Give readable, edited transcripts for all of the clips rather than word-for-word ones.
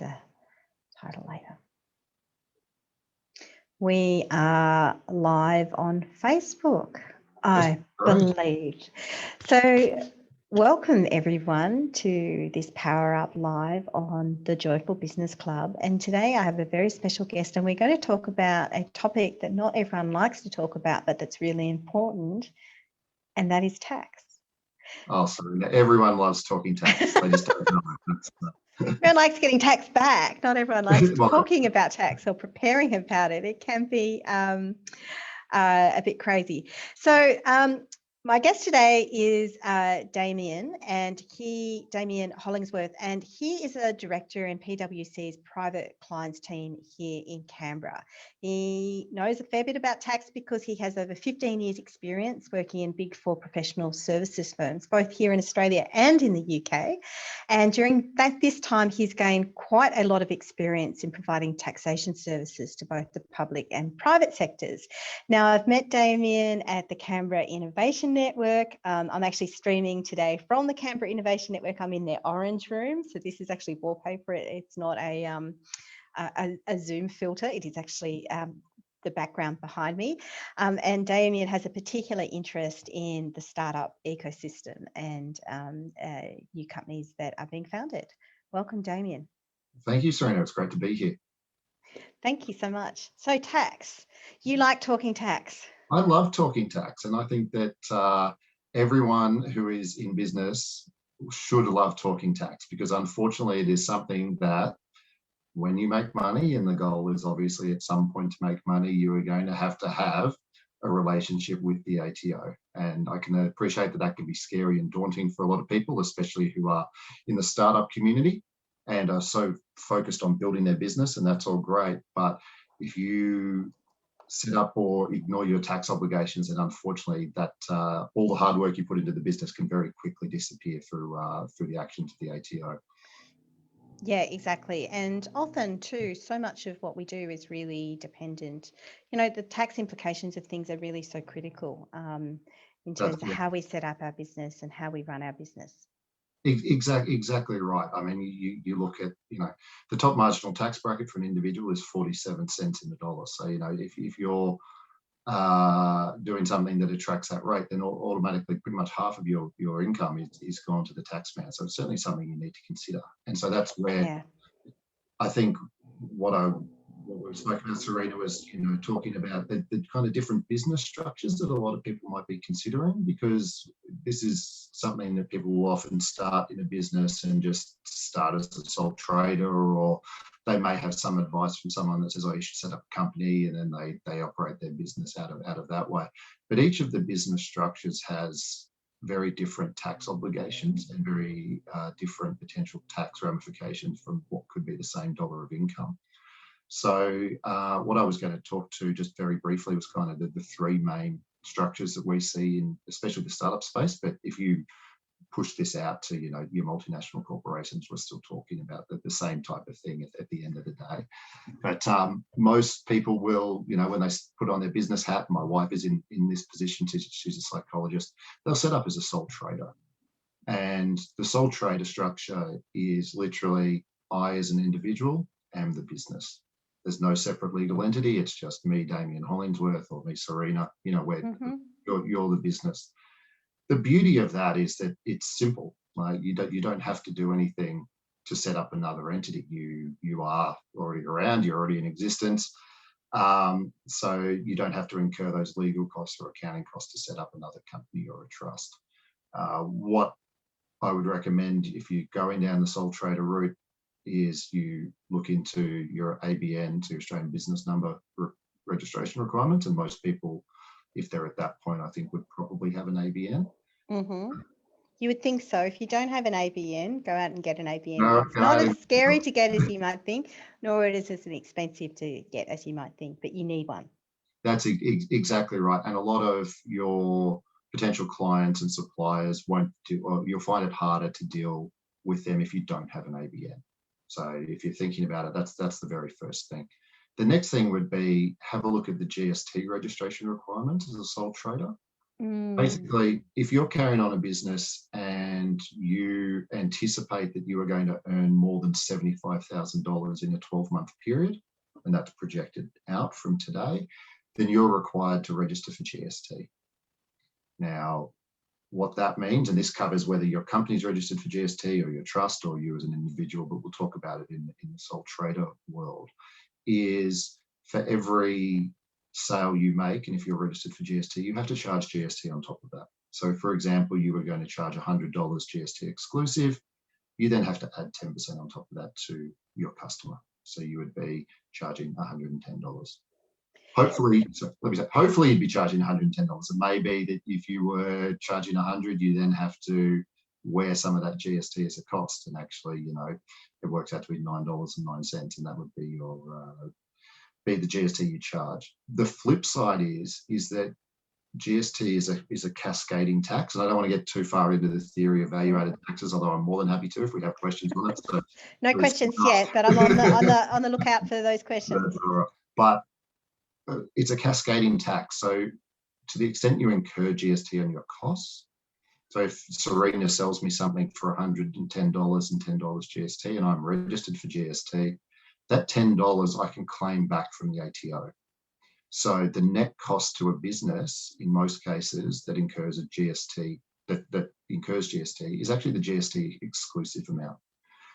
the title later. We are live on Facebook, I believe. So welcome everyone to this Power Up Live on the Joyful Business Club. And today I have a very special guest, and we're going to talk about a topic that not everyone likes to talk about, but that's really important, and that is tax. Oh, sorry. Everyone loves talking tax. They just don't know. Everyone likes getting tax back. Not everyone likes talking about tax or preparing about it. It can be a bit crazy. So my guest today is Damien Hollingsworth, and he is a director in PWC's private clients team here in Canberra. He knows a fair bit about tax because he has over 15 years experience working in Big Four professional services firms, both here in Australia and in the UK. And during this time, he's gained quite a lot of experience in providing taxation services to both the public and private sectors. Now, I've met Damien at the Canberra Innovation Network. I'm actually streaming today from the Canberra Innovation Network. I'm in their orange room. So this is actually wallpaper. It's not a Zoom filter. It is actually the background behind me. And Damien has a particular interest in the startup ecosystem and new companies that are being founded. Welcome, Damien. Thank you, Serena. It's great to be here. Thank you so much. So tax, you like talking tax? I love talking tax, and I think that everyone who is in business should love talking tax, because unfortunately it is something that when you make money, and the goal is obviously at some point to make money, you are going to have a relationship with the ATO. And I can appreciate that that can be scary and daunting for a lot of people, especially who are in the startup community and are so focused on building their business, and that's all great. But if you set up or ignore your tax obligations, then unfortunately that all the hard work you put into the business can very quickly disappear through the actions of the ATO. Yeah, exactly. And often too, so much of what we do is really dependent. You know, the tax implications of things are really so critical in terms of how we set up our business and how we run our business. Exactly right. I mean, you look at, the top marginal tax bracket for an individual is 47 cents in the dollar. So, if you're doing something that attracts that rate, then automatically pretty much half of your income is gone to the taxman. So it's certainly something you need to consider. And so that's where I think what we've spoken about, Serena, was talking about the kind of different business structures that a lot of people might be considering, because this is something that people will often start in a business and just start as a sole trader, or they may have some advice from someone that says, oh, you should set up a company, and then they operate their business out of that way. But each of the business structures has very different tax obligations and very different potential tax ramifications from what could be the same dollar of income. So what I was going to talk to just very briefly was kind of the three main structures that we see in especially the startup space. But if you push this out to your multinational corporations, we're still talking about the same type of thing at the end of the day. But most people will, when they put on their business hat, my wife is in this position, she's a psychologist, they'll set up as a sole trader. And the sole trader structure is literally I as an individual am the business. There's no separate legal entity. It's just me, Damien Hollingsworth, or me, Serena, where you're the business. The beauty of that is that it's simple. Like you don't have to do anything to set up another entity. You are already around, you're already in existence. So you don't have to incur those legal costs or accounting costs to set up another company or a trust. What I would recommend if you're going down the sole trader route is you look into your ABN, to Australian Business Number registration requirements, and most people, if they're at that point, I think would probably have an ABN. Mm-hmm. You would think so. If you don't have an ABN, go out and get an ABN. It's not as scary to get as you might think, nor it is as expensive to get as you might think, but you need one. That's exactly right. And a lot of your potential clients and suppliers won't do, or you'll find it harder to deal with them if you don't have an ABN. So if you're thinking about it, that's the very first thing. The next thing would be have a look at the GST registration requirements as a sole trader. Basically, if you're carrying on a business and you anticipate that you are going to earn more than $75,000 in a 12-month period, and that's projected out from today, then you're required to register for GST. Now, what that means, and this covers whether your company's registered for GST or your trust or you as an individual, but we'll talk about it in the sole trader world, is for every sale you make, and if you're registered for GST, you have to charge GST on top of that. So for example, you were going to charge $100 GST exclusive, you then have to add 10% on top of that to your customer. So you would be charging $110. Hopefully, so let me say, hopefully you'd be charging $110. It may be that if you were charging 100, you then have to wear some of that GST as a cost, and actually, you know, it works out to be $9.09, and that would be your be the GST you charge. The flip side is that GST is a cascading tax, and I don't want to get too far into the theory of value-added taxes, although I'm more than happy to if we have questions on it. So no questions yet, but I'm on the lookout for those questions. But it's a cascading tax. So to the extent you incur GST on your costs, so if Serena sells me something for $110 and $10 GST, and I'm registered for GST, that $10 I can claim back from the ATO. So the net cost to a business, in most cases, that incurs a GST, that incurs GST, is actually the GST exclusive amount.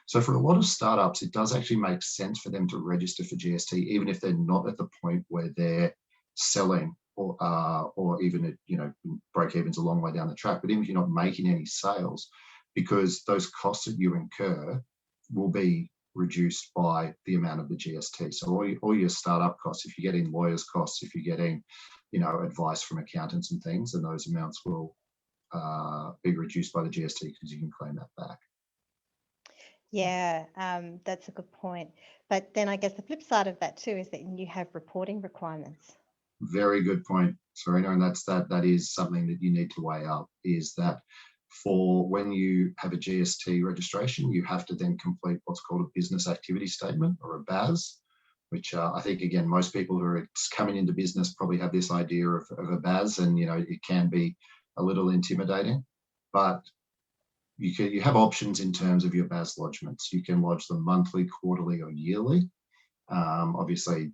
So for a lot of startups, it does actually make sense for them to register for GST, even if they're not at the point where they're selling or even at, you know, break even's a long way down the track. But even if you're not making any sales, because those costs that you incur will be reduced by the amount of the GST. So all your startup costs, if you're getting lawyers' costs, if you're getting, you know, advice from accountants and things, then those amounts will be reduced by the GST because you can claim that back. Yeah, that's a good point. But then I guess the flip side of that too is that you have reporting requirements. Very good point, Serena, and that is something that you need to weigh up, is that for when you have a GST registration, you have to then complete what's called a business activity statement, or a BAS, which I think, again, most people who are coming into business probably have this idea of a BAS, and, you know, it can be a little intimidating, but you have options in terms of your BAS lodgements. You can lodge them monthly, quarterly, or yearly. Obviously,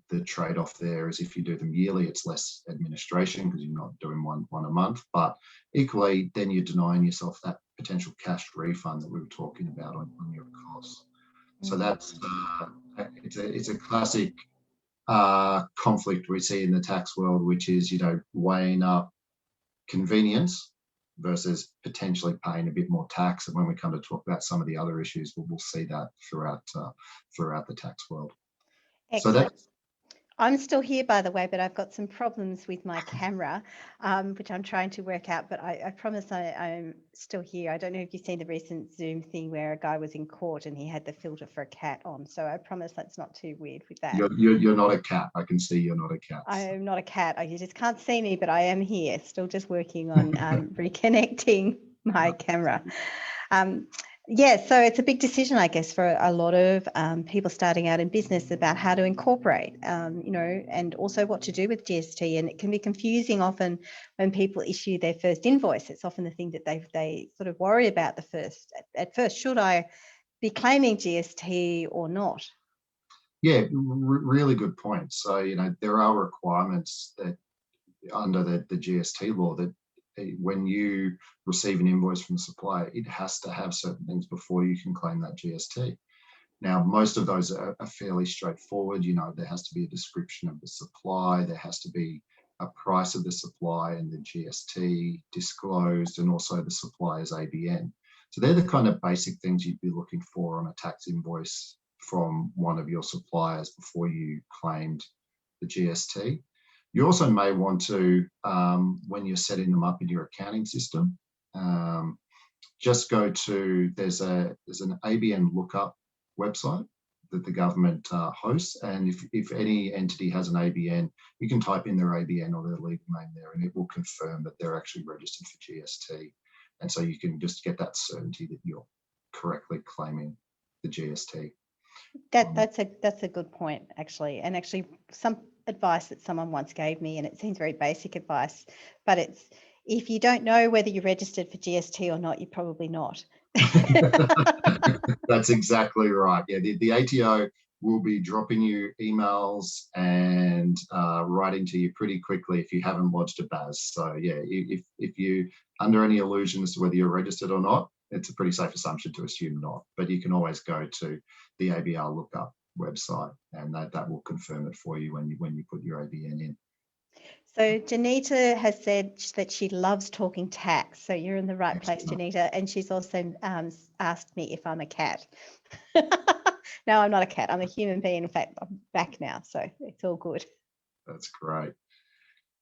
the trade-off there is if you do them yearly, it's less administration because you're not doing one a month, but equally, then you're denying yourself that potential cash refund that we were talking about on your costs. So that's it's a classic conflict we see in the tax world, which is, you know, weighing up convenience versus potentially paying a bit more tax. And when we come to talk about some of the other issues, we'll see that throughout the tax world. Excellent. So that's, I'm still here, by the way, but I've got some problems with my camera, which I'm trying to work out, but I promise I'm still here. I don't know if you've seen the recent Zoom thing where a guy was in court and he had the filter for a cat on. So I promise that's not too weird with that. You're not a cat. I can see you're not a cat. I am not a cat. You just can't see me, but I am here, still just working on reconnecting my camera. Yeah, so it's a big decision, I guess, for a lot of people starting out in business about how to incorporate, you know, and also what to do with GST. And it can be confusing often when people issue their first invoice. It's often the thing that they sort of worry about at first. Should I be claiming GST or not? Yeah, really good point. So, you know, there are requirements that under the GST law that when you receive an invoice from the supplier, it has to have certain things before you can claim that GST. Now, most of those are fairly straightforward. You know, there has to be a description of the supply, there has to be a price of the supply and the GST disclosed, and also the supplier's ABN. So they're the kind of basic things you'd be looking for on a tax invoice from one of your suppliers before you claimed the GST. You also may want to, when you're setting them up in your accounting system, just go to, there's an ABN lookup website that the government hosts, and if any entity has an ABN, you can type in their ABN or their legal name there, and it will confirm that they're actually registered for GST. And so you can just get that certainty that you're correctly claiming the GST. That's a good point, actually. And actually, some advice that someone once gave me, and it seems very basic advice, but it's, if you don't know whether you're registered for GST or not, you're probably not. That's exactly right. Yeah, the ATO will be dropping you emails and writing to you pretty quickly if you haven't lodged a BAS. So yeah, if you under any illusion as to whether you're registered or not, it's a pretty safe assumption to assume not. But you can always go to the ABR lookup website, and that will confirm it for you when you put your ABN in. So Janita has said that she loves talking tax. So you're in the right place, Janita. And she's also asked me if I'm a cat. No, I'm not a cat. I'm a human being. In fact, I'm back now, so it's all good. That's great.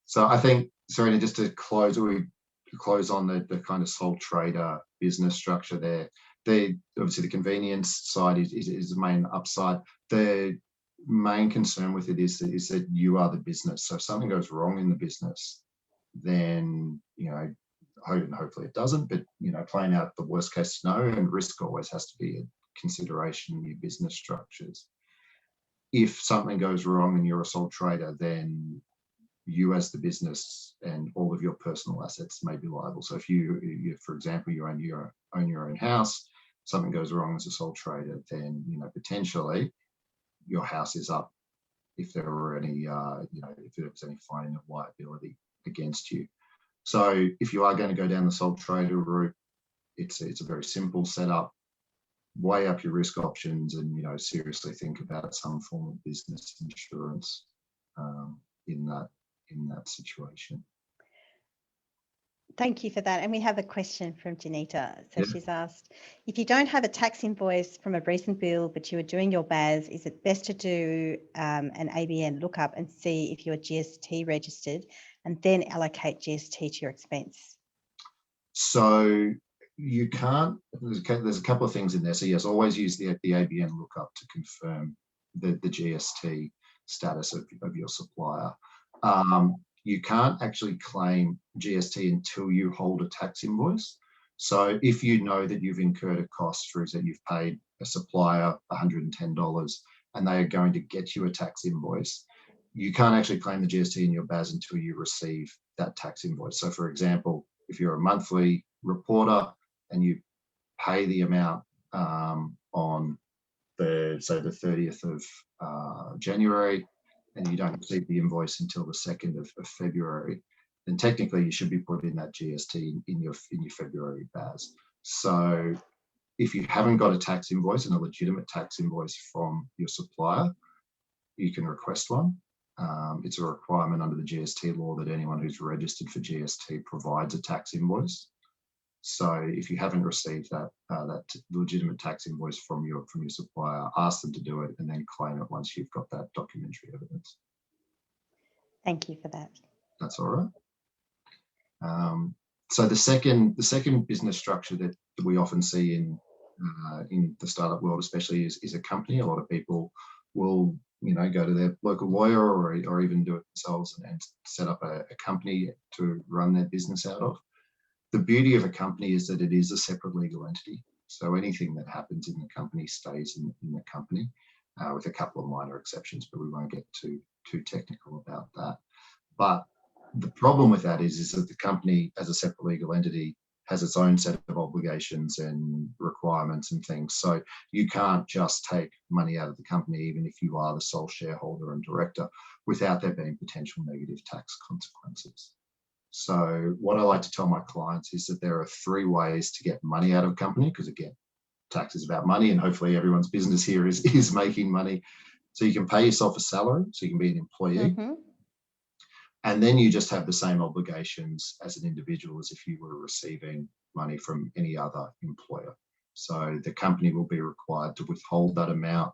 So I think, Serena, just to close on the kind of sole trader business structure there. Obviously the convenience side is the main upside. The main concern with it is that you are the business. So if something goes wrong in the business, then, you know, hopefully it doesn't, but, you know, playing out the worst case scenario, and risk always has to be a consideration in your business structures. If something goes wrong and you're a sole trader, then you as the business and all of your personal assets may be liable. So if you for example, you own your own house, something goes wrong as a sole trader, then, you know, potentially your house is up if there were any, you know, if there was any finding of liability against you. So if you are going to go down the sole trader route, it's a very simple setup. Weigh up your risk options, and, you know, seriously think about some form of business insurance in that situation. Thank you for that. And we have a question from Janita. So Yeah. She's asked, if you don't have a tax invoice from a recent bill, but you are doing your BAS, is it best to do an ABN lookup and see if you're GST registered, and then allocate GST to your expense? So you can't, there's a couple of things in there. So yes, always use the ABN lookup to confirm the GST status of your supplier. You can't actually claim GST until you hold a tax invoice. So if you know that you've incurred a cost, for example, you've paid a supplier $110 and they are going to get you a tax invoice, you can't actually claim the GST in your BAS until you receive that tax invoice. So for example, if you're a monthly reporter and you pay the amount on the 30th of January, and you don't receive the invoice until the 2nd of February, then technically you should be putting that GST in your February BAS. So if you haven't got a tax invoice and a legitimate tax invoice from your supplier, you can request one. It's a requirement under the GST law that anyone who's registered for GST provides a tax invoice. So if you haven't received that legitimate tax invoice from your supplier, ask them to do it and then claim it once you've got that documentary evidence. Thank you for that. That's all right. So the second business structure that we often see in the startup world, especially, is a company. A lot of people will, you know, go to their local lawyer or even do it themselves and set up a company to run their business out of. The beauty of a company is that it is a separate legal entity. So anything that happens in the company stays in the company, with a couple of minor exceptions, but we won't get too technical about that. But the problem with that is that the company, as a separate legal entity, has its own set of obligations and requirements and things. So you can't just take money out of the company, even if you are the sole shareholder and director, without there being potential negative tax consequences. So what I like to tell my clients is that there are 3 ways to get money out of a company, because again, tax is about money, and hopefully everyone's business here is making money. So you can pay yourself a salary, so you can be an employee. Mm-hmm. And then you just have the same obligations as an individual as if you were receiving money from any other employer. So the company will be required to withhold that amount,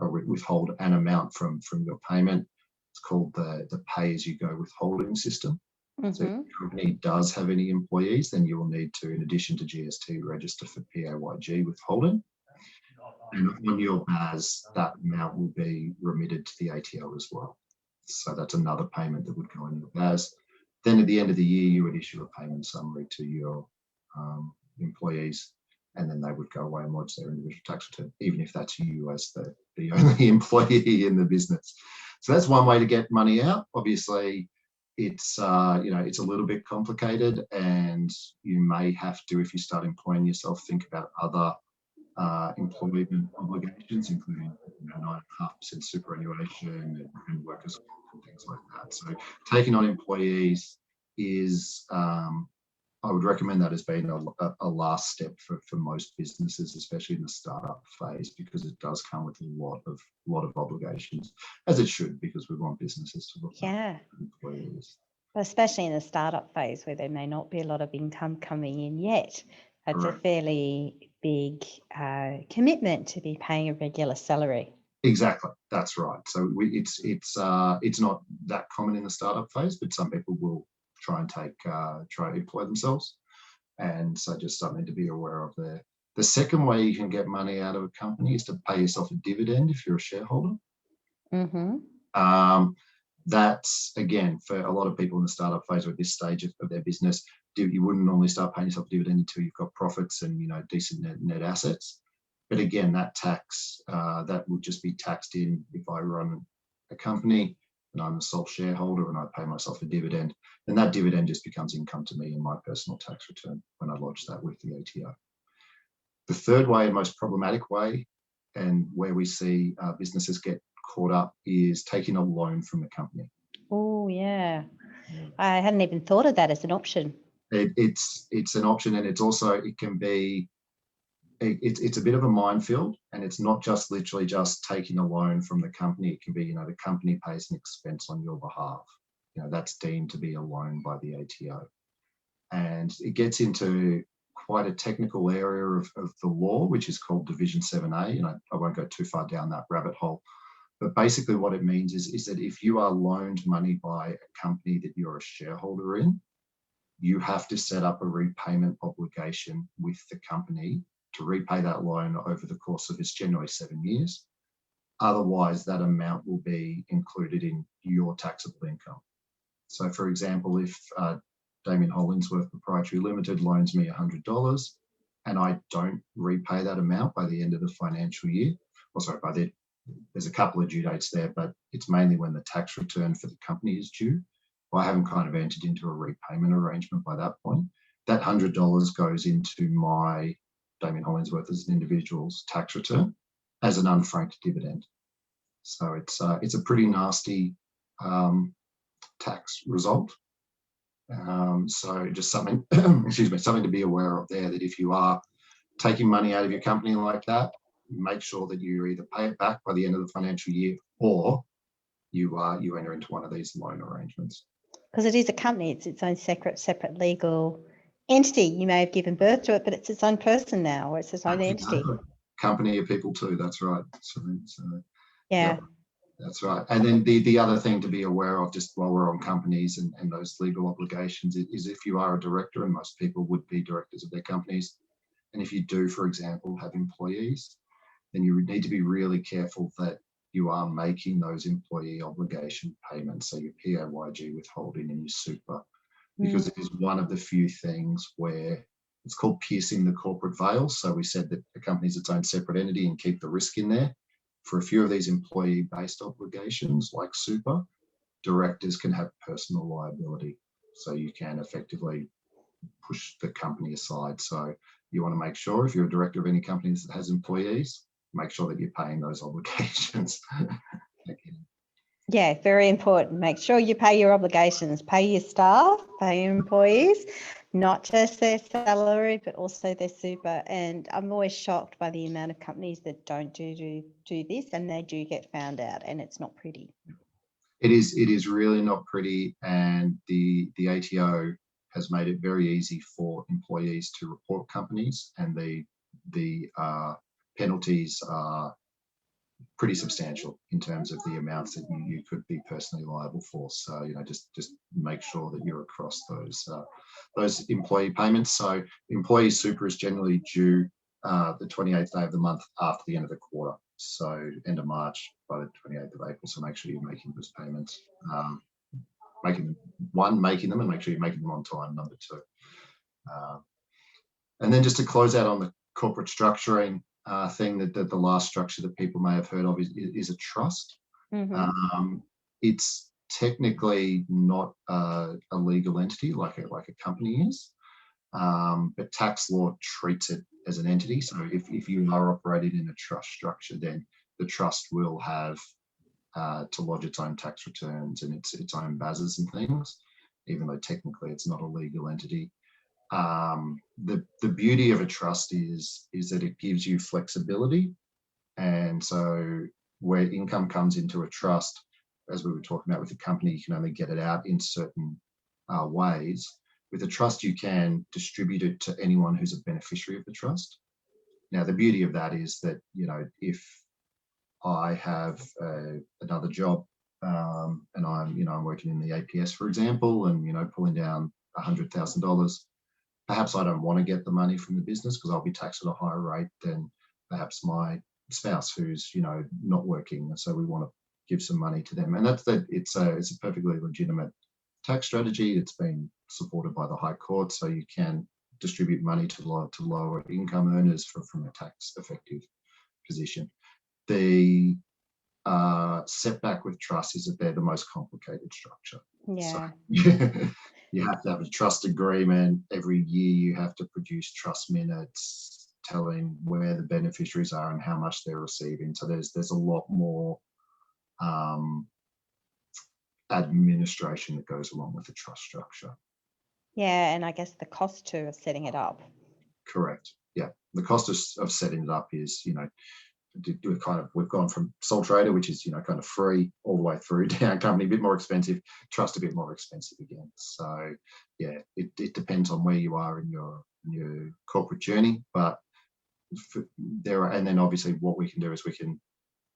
or withhold an amount from your payment. It's called the pay-as-you-go withholding system. Mm-hmm. So if the company does have any employees, then you will need to, in addition to GST, register for PAYG withholding. And on your BAS, that amount will be remitted to the ATO as well. So that's another payment that would go in your BAS. Then at the end of the year, you would issue a payment summary to your employees, and then they would go away and lodge their individual tax return, even if that's you as the only employee in the business. So that's one way to get money out. Obviously, it's it's a little bit complicated, and you may have to, if you start employing yourself, think about other employment obligations, including 9.5% superannuation and workers' comp and things like that. So taking on employees is, I would recommend that as being a last step for most businesses, especially in the startup phase, because it does come with a lot of obligations, as it should, because we want businesses to look after employees. Especially in the startup phase where there may not be a lot of income coming in yet. It's a fairly big commitment to be paying a regular salary. Exactly, that's right. So it's not that common in the startup phase, but some people will try and try to employ themselves, and so just something to be aware of there. The second way you can get money out of a company is to pay yourself a dividend if you're a shareholder. That's, again, for a lot of people in the startup phase or at this stage of their business, you wouldn't normally start paying yourself a dividend until you've got profits and decent net assets. But again, that tax that would just be taxed in if I run a company and I'm a sole shareholder and I pay myself a dividend, then that dividend just becomes income to me in my personal tax return when I lodge that with the ATO. The third way and most problematic way, and where we see businesses get caught up, is taking a loan from the company. Oh, yeah. I hadn't even thought of that as an option. It's an option, and it's also, it can be, it's a bit of a minefield, and it's not just literally just taking a loan from the company. It can be, the company pays an expense on your behalf. That's deemed to be a loan by the ATO. And it gets into quite a technical area of the law, which is called Division 7A, and I won't go too far down that rabbit hole. But basically what it means is that if you are loaned money by a company that you're a shareholder in, you have to set up a repayment obligation with the company to repay that loan over the course of, it's generally 7 years. Otherwise, that amount will be included in your taxable income. So, for example, if Damien Hollingsworth Proprietary Limited loans me $100 and I don't repay that amount by the end of the financial year, there's a couple of due dates there, but it's mainly when the tax return for the company is due. I haven't kind of entered into a repayment arrangement by that point. That $100 goes into my Damien Hollingsworth as an individual's tax return as an unfranked dividend. So it's a pretty nasty tax result. So just something, something to be aware of there, that if you are taking money out of your company like that, make sure that you either pay it back by the end of the financial year, or you enter into one of these loan arrangements. Because it is a company, it's its own separate legal entity. You may have given birth to it, but it's its own person now, or it's its own entity. Company of people too, that's right. So yeah. That's right. And then the other thing to be aware of, just while we're on companies and those legal obligations, is if you are a director, and most people would be directors of their companies, and if you do, for example, have employees, then you would need to be really careful that you are making those employee obligation payments, so your PAYG withholding and your super, because it is one of the few things where it's called piercing the corporate veil. So we said that the company is its own separate entity and keep the risk in there. For a few of these employee-based obligations, like super, directors can have personal liability. So you can effectively push the company aside. So you want to make sure, if you're a director of any company that has employees, make sure that you're paying those obligations. Yeah, very important. Make sure you pay your obligations, pay your staff, pay your employees, not just their salary, but also their super. And I'm always shocked by the amount of companies that don't do this, and they do get found out, and it's not pretty. It is really not pretty, and the ATO has made it very easy for employees to report companies, and the penalties are pretty substantial in terms of the amounts that you could be personally liable for. So just make sure that you're across those employee payments. So employee super is generally due the 28th day of the month after the end of the quarter. So end of March by the 28th of April. So make sure you're making those payments. Making them, and make sure you're making them on time. Number two. And then just to close out on the corporate structuring thing, that the last structure that people may have heard of is a trust. It's technically not a legal entity like a company is, but tax law treats it as an entity. So if you are operating in a trust structure, then the trust will have to lodge its own tax returns and its own BASs and things, even though technically it's not a legal entity. The beauty of a trust is that it gives you flexibility, and so where income comes into a trust, as we were talking about with the company, you can only get it out in certain ways. With a trust, you can distribute it to anyone who's a beneficiary of the trust. Now, the beauty of that is that, if I have another job and I'm working in the APS, for example, and, pulling down $100,000, perhaps I don't want to get the money from the business because I'll be taxed at a higher rate than perhaps my spouse who's, not working. And so we want to give some money to them. And it's a perfectly legitimate tax strategy. It's been supported by the High Court, so you can distribute money to lower income earners from a tax effective position. The setback with trust is that they're the most complicated structure. Yeah. So, you have to have a trust agreement. Every year you have to produce trust minutes telling where the beneficiaries are and how much they're receiving. So there's a lot more administration that goes along with the trust structure. Yeah, and I guess the cost too of setting it up. Correct. Yeah, the cost of setting it up is, we've gone from sole trader, which is kind of free, all the way through down company, a bit more expensive, trust a bit more expensive again. So yeah, it depends on where you are in your corporate journey, but and then obviously what we can do is we can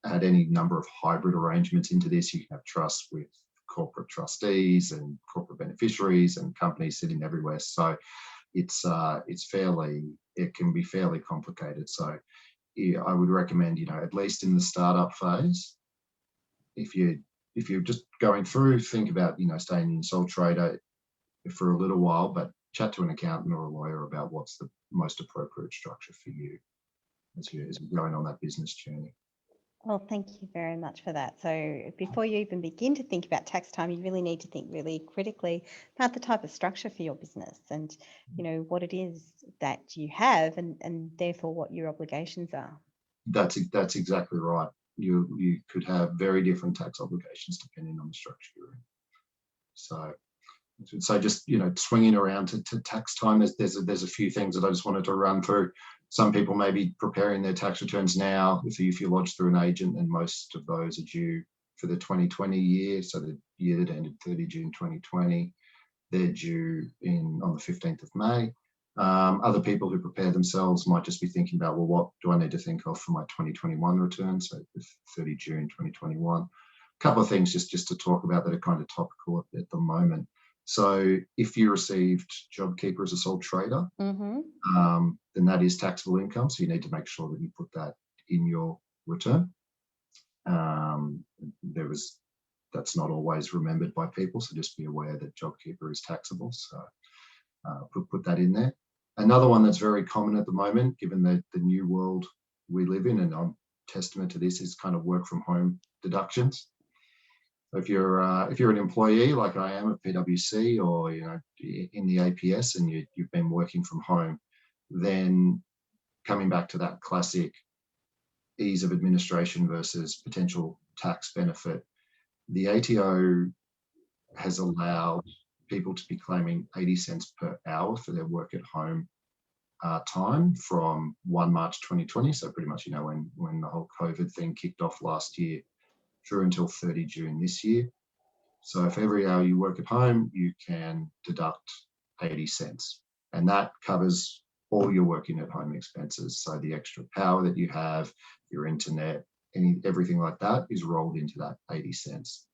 add any number of hybrid arrangements into this. You can have trust with corporate trustees and corporate beneficiaries and companies sitting everywhere. So it can be fairly complicated. So yeah, I would recommend, at least in the startup phase, if you're just going through, think about, staying in sole trader for a little while, but chat to an accountant or a lawyer about what's the most appropriate structure for you as you're going on that business journey. Well, thank you very much for that. So before you even begin to think about tax time, you really need to think really critically about the type of structure for your business and, what it is that you have and therefore what your obligations are. That's exactly right. You could have very different tax obligations depending on the structure you're in. So just, swinging around to tax time, there's a few things that I just wanted to run through. Some people may be preparing their tax returns now if you lodge through an agent, and most of those are due for the 2020 year. So the year that ended 30 June 2020, they're due on the 15th of May. Other people who prepare themselves might just be thinking about, well, what do I need to think of for my 2021 return? So 30 June 2021. A couple of things just to talk about that are kind of topical at the moment. So if you received JobKeeper as a sole trader, then that is taxable income. So you need to make sure that you put that in your return. That's not always remembered by people, so just be aware that JobKeeper is taxable. So put that in there. Another one that's very common at the moment, given the new world we live in, and I'm testament to this, is kind of work from home deductions. If you're an employee like I am at PWC or in the APS and you've been working from home, then coming back to that classic ease of administration versus potential tax benefit, the ATO has allowed people to be claiming 80 cents per hour for their work at home time from 1 March 2020. So pretty much, when the whole COVID thing kicked off last year through until 30 June this year. So if every hour you work at home, you can deduct 80 cents. And that covers all your working at home expenses. So the extra power that you have, your internet, everything like that is rolled into that 80 cents.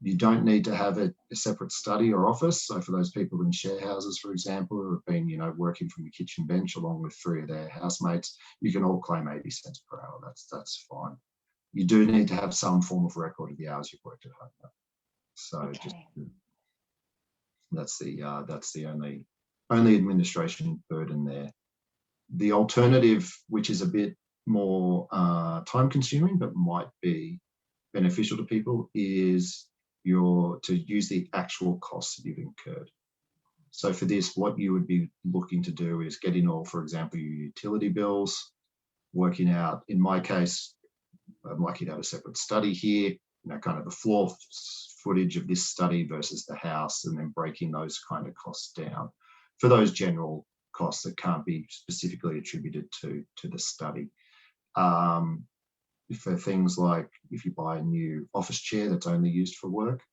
You don't need to have a separate study or office. So for those people in share houses, for example, who have been, working from the kitchen bench along with 3 of their housemates, you can all claim 80 cents per hour. That's fine. You do need to have some form of record of the hours you've worked at home. So Okay. that's the only administration burden there. The alternative, which is a bit more time consuming, but might be beneficial to people is to use the actual costs that you've incurred. So for this, what you would be looking to do is getting all, for example, your utility bills, working out, in my case, I'm lucky to have a separate study here, kind of the floor footage of this study versus the house, and then breaking those kind of costs down for those general costs that can't be specifically attributed to the study. For things like if you buy a new office chair that's only used for work,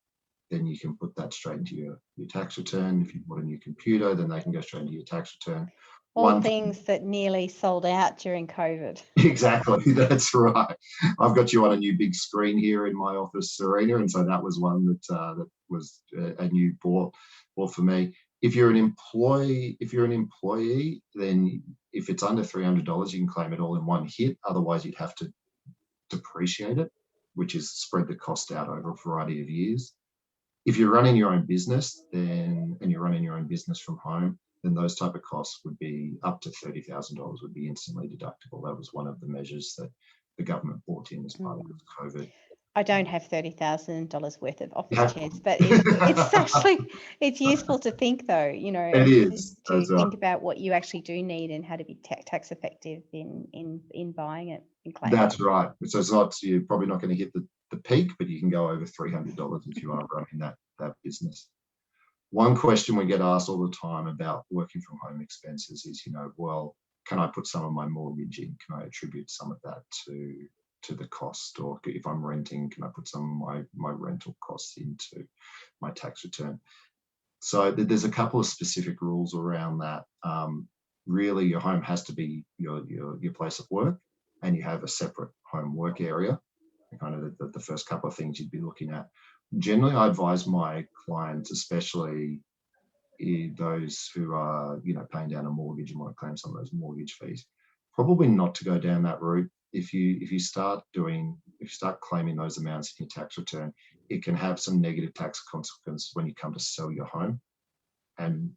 then you can put that straight into your tax return. If you bought a new computer, then they can go straight into your tax return. All things that nearly sold out during COVID. Exactly, that's right. I've got you on a new big screen here in my office, Serena, and so that was one that was a new bought for me. If you're an employee, then if it's under $300, you can claim it all in one hit. Otherwise, you'd have to depreciate it, which is spread the cost out over a variety of years. If you're running your own business, and you're running your own business from home, then those type of costs would be up to $30,000 would be instantly deductible. That was one of the measures that the government brought in as part of COVID. I don't have $30,000 worth of office chairs, but it's actually, it's useful to think though, It is. to think about what you actually do need and how to be tax effective in buying it and claiming. That's right. So it's not, you're probably not going to hit the peak, but you can go over $300 if you are running that business. One question we get asked all the time about working from home expenses is, well, can I put some of my mortgage in? Can I attribute some of that to the cost? Or if I'm renting, can I put some of my rental costs into my tax return? So there's a couple of specific rules around that. Really, your home has to be your place of work, and you have a separate home work area. Kind of the first couple of things you'd be looking at. Generally, I advise my clients, especially those who are, paying down a mortgage and want to claim some of those mortgage fees, probably not to go down that route. If you start claiming those amounts in your tax return, it can have some negative tax consequences when you come to sell your home. And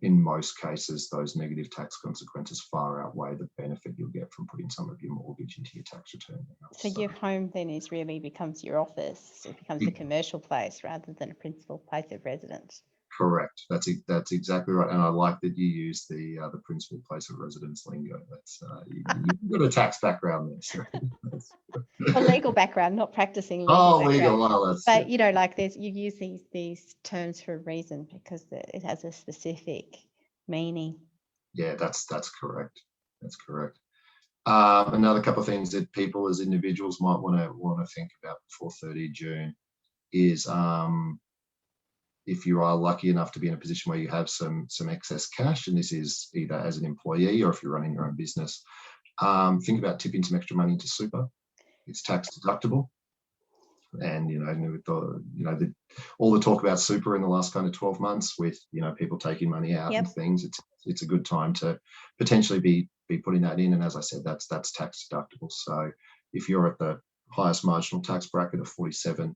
in most cases, those negative tax consequences far outweigh the benefit you'll get from putting some of your mortgage into your tax return. So your home then becomes your office. It becomes a commercial place rather than a principal place of residence. Correct. That's exactly right. And I like that you use the principal place of residence lingo. That's you've got a tax background there. A legal background, not practicing legal. Oh, legal. Well, but you use these terms for a reason because it has a specific meaning. Yeah, that's correct. That's correct. Another couple of things that people as individuals might want to think about before 30 June is if you are lucky enough to be in a position where you have some excess cash, and this is either as an employee or if you're running your own business, think about tipping some extra money into super. It's tax deductible, and with all the talk about super in the last kind of 12 months, with people taking money out and things, it's a good time to potentially be putting that in. And as I said, that's tax deductible. So if you're at the highest marginal tax bracket of 47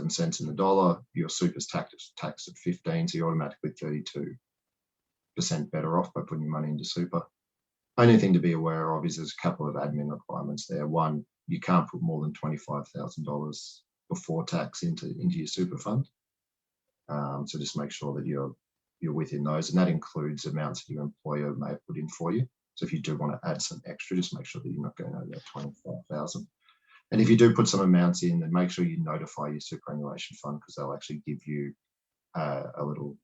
cents in the dollar, your super's taxed at 15, so you're automatically 32% better off by putting your money into super. Only thing to be aware of is there's a couple of admin requirements there. One, you can't put more than $25,000 before tax into your super fund. So just make sure that you're within those, and that includes amounts that your employer may have put in for you. So if you do want to add some extra, just make sure that you're not going over that 25,000. And if you do put some amounts in, then make sure you notify your superannuation fund, because they'll actually give you a little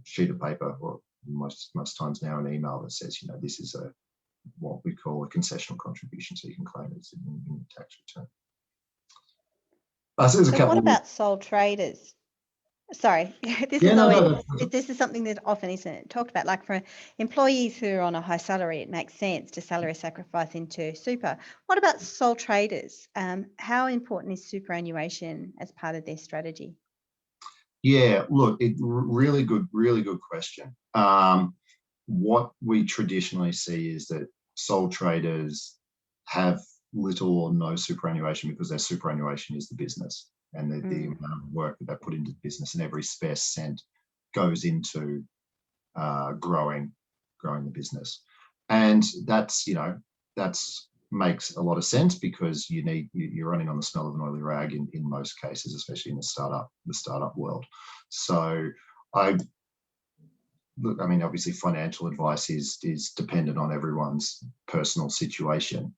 sheet of paper, or most times now an email that says, this is what we call a concessional contribution, so you can claim it in your tax return. So what about sole traders? Sorry, this is something that often isn't talked about. Like for employees who are on a high salary, it makes sense to salary sacrifice into super. What about sole traders? How important is superannuation as part of their strategy? Yeah, look, really good question. What we traditionally see is that sole traders have little or no superannuation because their superannuation is the business, and the amount of work that they put into the business, and every spare cent goes into growing the business. And that's makes a lot of sense because you're running on the smell of an oily rag in most cases, especially in the startup world. So look, I mean, obviously financial advice is dependent on everyone's personal situation.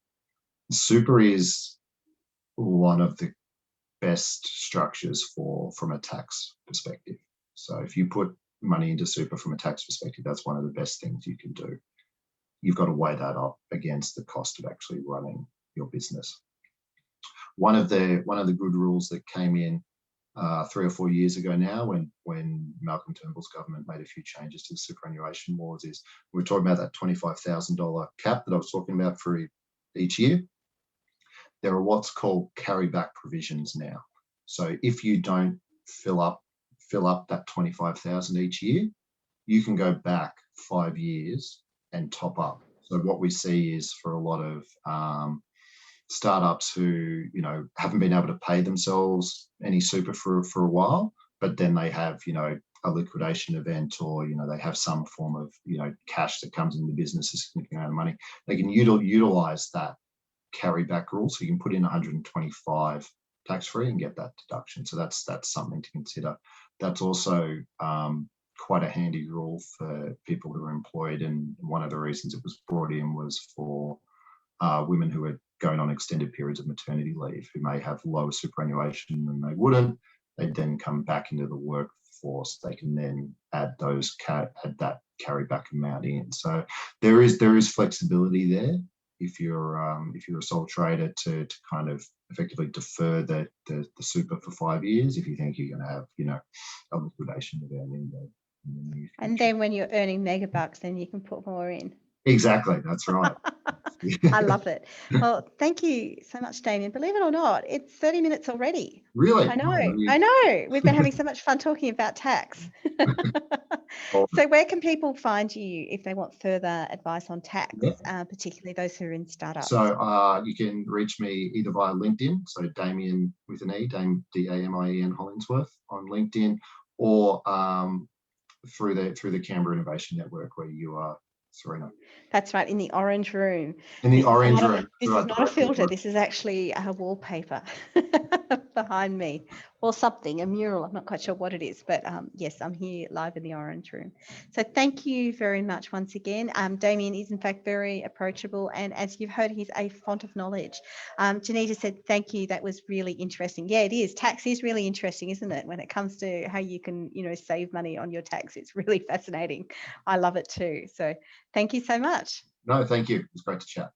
Super is one of the best structures from a tax perspective. So if you put money into super from a tax perspective, that's one of the best things you can do. You've got to weigh that up against the cost of actually running your business. One of the good rules that came in 3 or 4 years ago now, when Malcolm Turnbull's government made a few changes to the superannuation laws, is we're talking about that $25,000 cap that I was talking about for each year. There are what's called carryback provisions now. So if you don't fill up that 25,000 each year, you can go back 5 years and top up. So what we see is for a lot of startups who haven't been able to pay themselves any super for a while, but then they have a liquidation event, or they have some form of cash that comes into the business, a significant amount of money, they can utilize that carryback rule. So you can put in 125 tax-free and get that deduction. So that's something to consider. That's also quite a handy rule for people who are employed, and one of the reasons it was brought in was for women who are going on extended periods of maternity leave, who may have lower superannuation than they wouldn't. They'd then come back into the workforce. They can then add that carryback amount in. So there is flexibility there if you're a sole trader to kind of effectively defer the super for 5 years if you think you're going to have a liquidation event in the near future. And then when you're earning megabucks, then you can put more in. Exactly, that's right. I love it. Well, thank you so much, Damien. Believe it or not, it's 30 minutes already. Really? I know. We've been having so much fun talking about tax. So where can people find you if they want further advice on tax, particularly those who are in startups? So you can reach me either via LinkedIn, so Damien with an E, Damien Hollingsworth on LinkedIn, or through the Canberra Innovation Network, where you are, Serena. That's right, in the orange room. In the orange room. This is not a filter. This is actually a wallpaper behind me, or something, a mural. I'm not quite sure what it is, but yes, I'm here live in the orange room. So thank you very much once again. Damien is in fact very approachable, and as you've heard, he's a font of knowledge. Janita said, thank you. That was really interesting. Yeah, it is. Tax is really interesting, isn't it? When it comes to how you can, save money on your tax, it's really fascinating. I love it too. So thank you so much. No, thank you. It was great to chat.